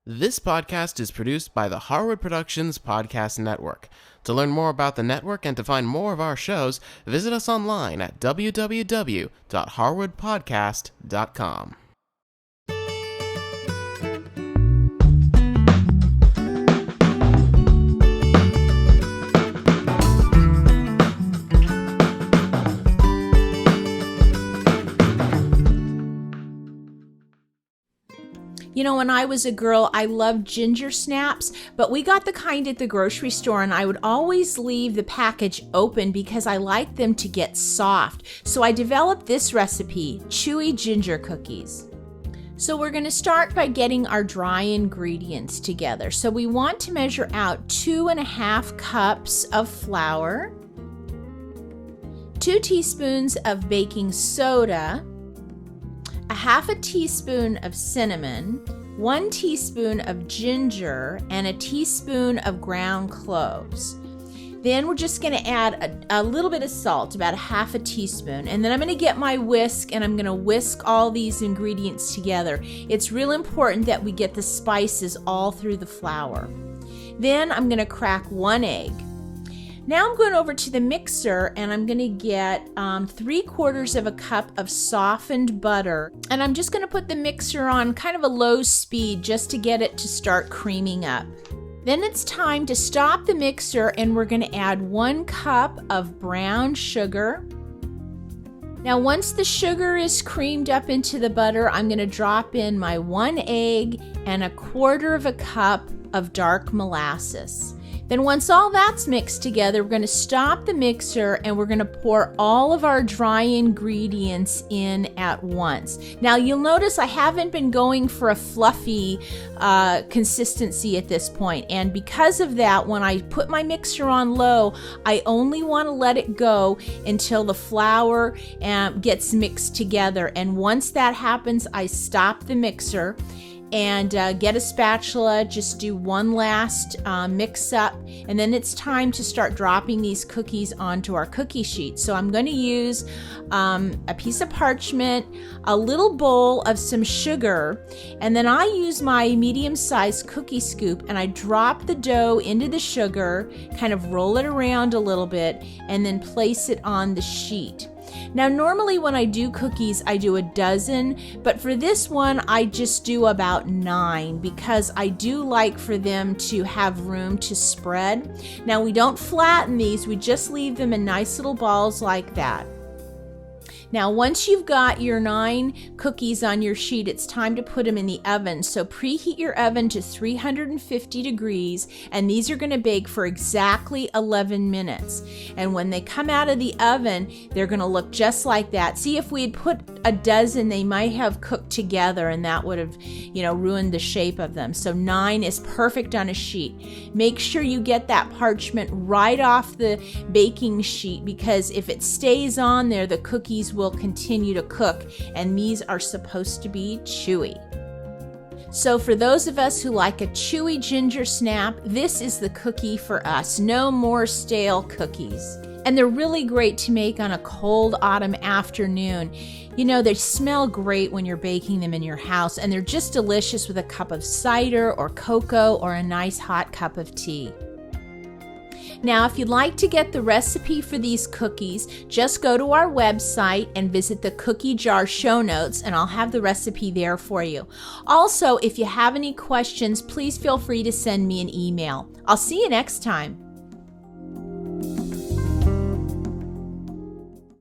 This podcast is produced by the Harwood Productions Podcast Network. To learn more about the network and to find more of our shows, visit us online at www.harwoodpodcast.com. You know, when I was a girl, I loved ginger snaps, but we got the kind at the grocery store, and I would always leave the package open because I liked them to get soft. So I developed this recipe, Chewy ginger cookies. So we're going to start by getting our dry ingredients together. So we want to measure out 2.5 cups of flour, 2 teaspoons of baking soda, a half a teaspoon of cinnamon, 1 teaspoon of ginger, and a teaspoon of ground cloves. Then we're just going to add a little bit of salt, about a half a teaspoon. And then I'm going to get my whisk and I'm going to whisk all these ingredients together. It's real important that we get the spices all through the flour. Then I'm going to crack 1 egg. Now I'm going over to the mixer and I'm going to get 3/4 of a cup of softened butter. And I'm just going to put the mixer on kind of a low speed just to get it to start creaming up. Then it's time to stop the mixer and we're going to add 1 cup of brown sugar. Now once the sugar is creamed up into the butter, I'm going to drop in my 1 egg and 1/4 cup of dark molasses. Then once all that's mixed together, we're going to stop the mixer and we're going to pour all of our dry ingredients in at once. Now you'll notice I haven't been going for a fluffy consistency at this point, and because of that, when I put my mixer on low, I only want to let it go until the flour gets mixed together. And once that happens, I stop the mixer and get a spatula, just do one last mix up, and then it's time to start dropping these cookies onto our cookie sheet. So I'm going to use a piece of parchment, a little bowl of some sugar, and then I use my medium-sized cookie scoop and I drop the dough into the sugar, kind of roll it around a little bit, and then place it on the sheet. Now normally when I do cookies, I do a dozen, but for this one, I just do about 9 because I do like for them to have room to spread. Now we don't flatten these, we just leave them in nice little balls like that. Now, once you've got your 9 cookies on your sheet, it's time to put them in the oven. So preheat your oven to 350 degrees, and these are going to bake for exactly 11 minutes. And when they come out of the oven, they're going to look just like that. See, if we had put a dozen, they might have cooked together, and that would have, ruined the shape of them. So 9 is perfect on a sheet. Make sure you get that parchment right off the baking sheet, because if it stays on there, the cookies will continue to cook, and these are supposed to be chewy. So for those of us who like a chewy ginger snap, this is the cookie for us. No more stale cookies. And they're really great to make on a cold autumn afternoon. They smell great when you're baking them in your house, and they're just delicious with a cup of cider or cocoa or a nice hot cup of tea. Now, if you'd like to get the recipe for these cookies, just go to our website and visit the cookie jar show notes, and I'll have the recipe there for you. Also, if you have any questions, please feel free to send me an email. I'll see you next time.